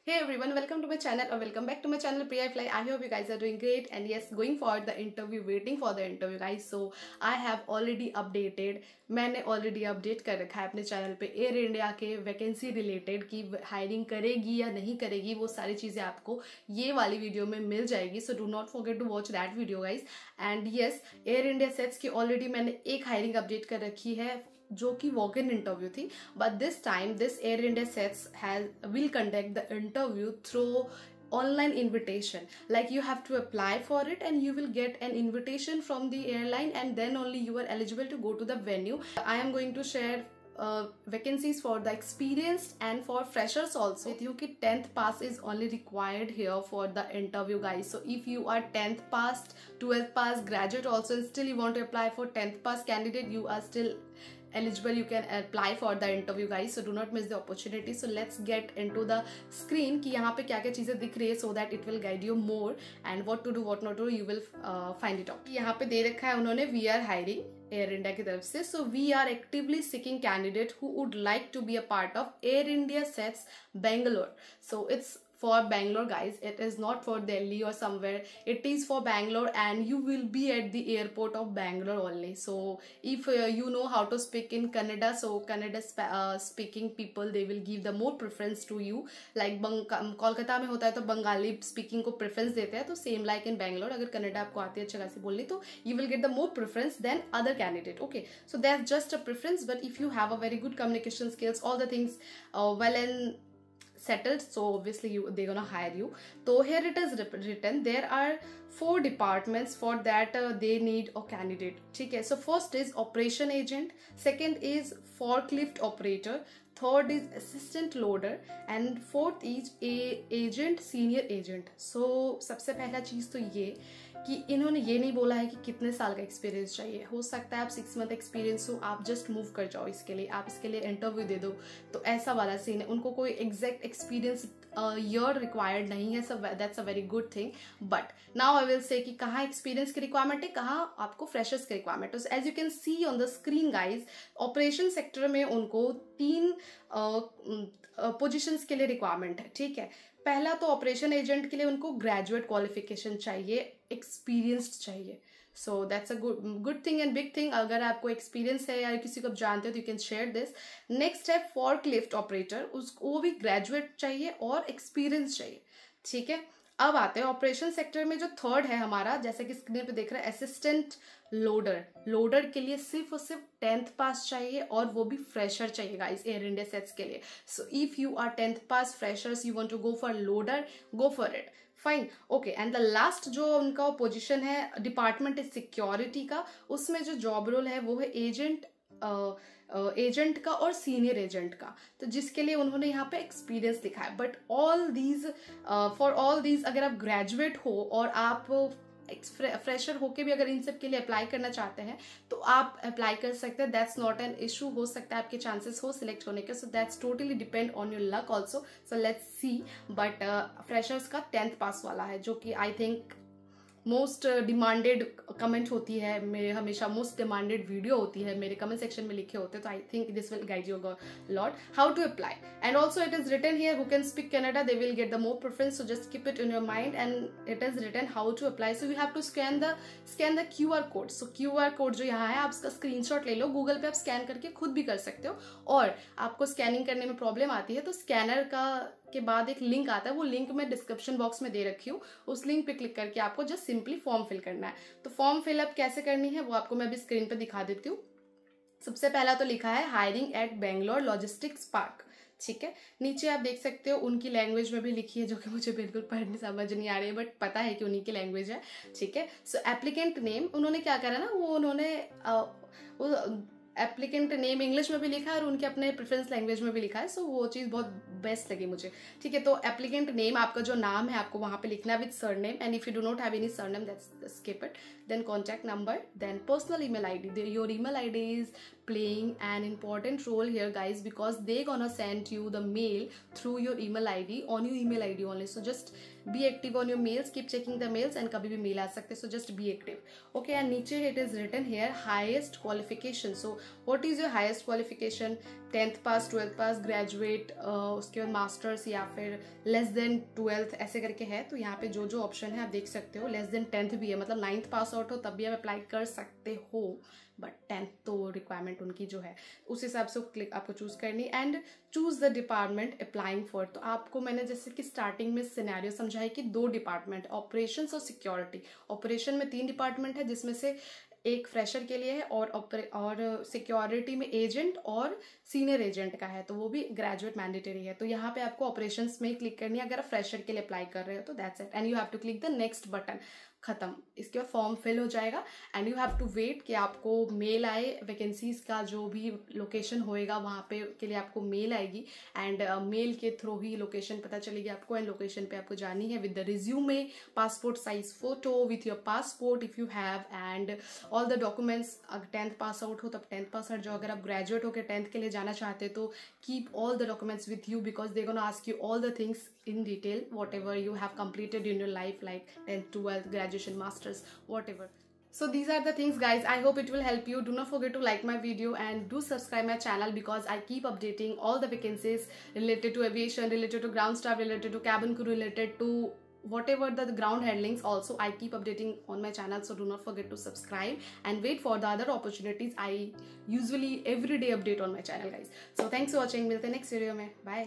Hey everyone, welcome to my channel or welcome back to my channel Priya Fly. I hope you guys are doing great and yes, going for the interview, waiting for the interview guys. So I have already updated, मैंने already update कर रखा है अपने channel पे air India के vacancy related कि hiring करेगी या नहीं करेगी, वो सारी चीज़ें आपको ये वाली वीडियो में मिल जाएगी. So do not forget to watch that video guys. And yes, Air India SATS की ऑलरेडी मैंने एक हायरिंग अपडेट कर रखी है जो कि वॉक इन इंटरव्यू थी. But this time this Air India SATS will conduct the interview through online invitation. Like you have to apply for it and you will get an invitation from the airline and then only you are eligible to go to the venue. I am going to share vacancies for the experienced and for freshers also with you ki 10th pass is only required here for the interview guys. So if you are 10th passed, 12th pass, graduate also and still you want to apply for 10th pass candidate, you are still eligible, you can apply for the interview guys. So do not miss the opportunity. So let's get into the screen कि यहाँ पे क्या क्या चीजें दिख रही है so that it will guide you more and what to do what not to do you will find it out. यहाँ पे दे रखा है उन्होंने we are hiring Air India की तरफ से. So we are actively seeking candidate who would like to be a part of Air India SATS Bangalore. So it's for Bangalore guys, it is not for Delhi or somewhere, it is for Bangalore and you will be at the airport of Bangalore only. So if you know how to speak in Kannada, so Kannada speaking people they will give the more preference to you. Like Kolkata में होता है तो Bengali speaking को preference देते हैं, तो same like in Bangalore अगर कन्नडा आपको आती है अच्छा खासी बोलनी तो you will get the more preference than other candidate. Okay, so that's just a preference, but if you have a very good communication skills, all the things well and settled, so obviously they're gonna hire you. So here it is written there are 4 departments for that they need a candidate. Okay, so first is operation agent, second is forklift operator, third is assistant loader and fourth is agent senior agent. So सबसे पहला चीज़ तो ये कि इन्होंने ये नहीं बोला है कि कितने साल का एक्सपीरियंस चाहिए. हो सकता है आप 6 मंथ एक्सपीरियंस हो, आप जस्ट मूव कर जाओ इसके लिए, आप इसके लिए इंटरव्यू दे दो, तो ऐसा वाला सीन है. उनको कोई एग्जैक्ट एक्सपीरियंस ईयर रिक्वायर्ड नहीं है. सब that's a very good thing. But now I will say कि कहाँ एक्सपीरियंस की रिक्वायरमेंट है, कहाँ आपको फ्रेशर्स की रिक्वायरमेंट है. As you can see on the screen guys, operation sector में उनको 3 पोजिशंस के लिए रिक्वायरमेंट है. ठीक है, पहला तो ऑपरेशन एजेंट के लिए उनको ग्रेजुएट क्वालिफिकेशन चाहिए, एक्सपीरियंस्ड चाहिए. So that's a good thing and big thing. अगर आपको एक्सपीरियंस है या किसी को आप जानते हो तो you can share this. Next है फॉर्कलिफ्ट ऑपरेटर, उसको वो भी ग्रेजुएट चाहिए और एक्सपीरियंस चाहिए. ठीक है, अब आते हैं ऑपरेशन सेक्टर में जो थर्ड है हमारा, जैसे कि स्क्रीन पे देख रहे हैं, असिस्टेंट लोडर. लोडर के लिए सिर्फ और सिर्फ 10th पास चाहिए और वो भी फ्रेशर चाहिए गाइस एयर इंडिया सेट्स के लिए. So if you are 10th pass freshers, you want to go for loader, go for it. Fine, okay. And the last जो उनका पोजीशन है डिपार्टमेंट इज सिक्योरिटी का, उसमें जो जॉब रोल है वो है एजेंट का और सीनियर एजेंट का, तो जिसके लिए उन्होंने यहाँ पे एक्सपीरियंस लिखा है. But all these for all these अगर आप ग्रेजुएट हो और आप फ्रेशर होके भी अगर इन सब के लिए अप्लाई करना चाहते हैं तो आप अप्लाई कर सकते हैं. That's not an issue. हो सकता है आपके चांसेस हो सिलेक्ट होने के. So that's totally depend on your luck also. So let's see. But freshers का 10th पास वाला है जो कि I think most demanded comment होती है मेरे, हमेशा मोस्ट डिमांडेड वीडियो होती है मेरे कमेंट सेक्शन में लिखे होते हैं. तो I think this will guide you lot how to apply. And also it is written here who can speak Kannada they will get the more preference. So just keep it in your mind and it is written how to apply. So you have to scan the QR code. So QR code जो यहाँ है आप उसका screenshot ले लो, Google पे आप scan करके खुद भी कर सकते हो. और आपको स्कैनिंग करने में प्रॉब्लम आती है तो स्कैनर के बाद एक लिंक आता है, वो लिंक मैं डिस्क्रिप्शन बॉक्स में दे रखी हूँ. उस लिंक पे क्लिक करके आपको जस्ट सिंपली फॉर्म फिल करना है. तो फॉर्म फिलअप कैसे करनी है वो आपको मैं अभी स्क्रीन पे दिखा देती हूँ. सबसे पहला तो लिखा है hiring at Bangalore logistics park. ठीक है, नीचे आप देख सकते हो उनकी लैंग्वेज में भी लिखी है जो कि मुझे बिल्कुल पढ़ने समझ नहीं आ रही है, बट पता है कि उन्हीं की लैंग्वेज है. ठीक है, सो एप्लीकेंट नेम उन्होंने क्या करा ना, वो उन्होंने एप्लीकेंट नेम इंग्लिश में भी लिखा है और उनके अपने प्रेफरेंस लैंग्वेज में भी लिखा है. सो वो चीज़ बहुत बेस्ट लगी मुझे. ठीक है, तो एप्लीकेंट नेम आपका जो नाम है आपको वहाँ पे लिखना है with surname. And if you do not have any surname that's skip it. Then contact number, then personal email ID. Your email ID is playing an important role here, guys, because they gonna send you the mail through your email ID, on your email ID only. So just be active on your mails, keep checking the mails, and kabhi bhi mail aa sakte, so just be active. Okay, and niche it is written here highest qualification. So what is your highest qualification? 10th pass, 12th pass, graduate, उसके बाद masters या फिर less than 12th ऐसे करके है. तो यहाँ पे जो जो ऑप्शन है आप देख सकते हो. लेस देन 10th भी है, मतलब 9th पास आउट हो तब भी आप अप्लाई कर सकते हो, बट 10th तो रिक्वायरमेंट उनकी जो है उस हिसाब से क्लिक आपको चूज करनी. And choose the department applying for. तो आपको मैंने जैसे कि स्टार्टिंग में सिनेरियो समझा है कि 2 डिपार्टमेंट, ऑपरेशंस और सिक्योरिटी. ऑपरेशन में 3 डिपार्टमेंट है, जिसमें से एक फ्रेशर के लिए है और सिक्योरिटी में एजेंट और सीनियर एजेंट का है, तो वो भी ग्रेजुएट मैंडेटरी है. तो यहाँ पे आपको ऑपरेशंस में क्लिक करनी है अगर आप फ्रेशर के लिए अप्लाई कर रहे हो. तो that's it, and you have to click the next button. खत्म. इसके बाद फॉर्म फिल हो जाएगा and you have to wait कि आपको मेल आए. वैकेंसीज का जो भी लोकेशन होएगा वहाँ पे के लिए आपको मेल आएगी, एंड मेल के थ्रू ही लोकेशन पता चलेगी आपको. एंड लोकेशन पे आपको जानी है with the resume, passport size photo with your passport if you have, and all the documents. अगर 10th पास आउट हो तब 10th पास आउट जाओ. अगर आप ग्रेजुएट होकर 10th के लिए जाना चाहते तो keep all the documents with you, because they gonna ask you all the things in detail, whatever you have completed in your life, like 10th, 12th, graduation, masters, whatever. So these are the things, guys. I hope it will help you. Do not forget to like my video and do subscribe my channel, because I keep updating all the vacancies related to aviation, related to ground staff, related to cabin crew, related to whatever the ground handlings. Also I keep updating on my channel, so do not forget to subscribe and wait for the other opportunities. I usually every day update on my channel, guys. So thanks for watching. Milte next video mein. Bye.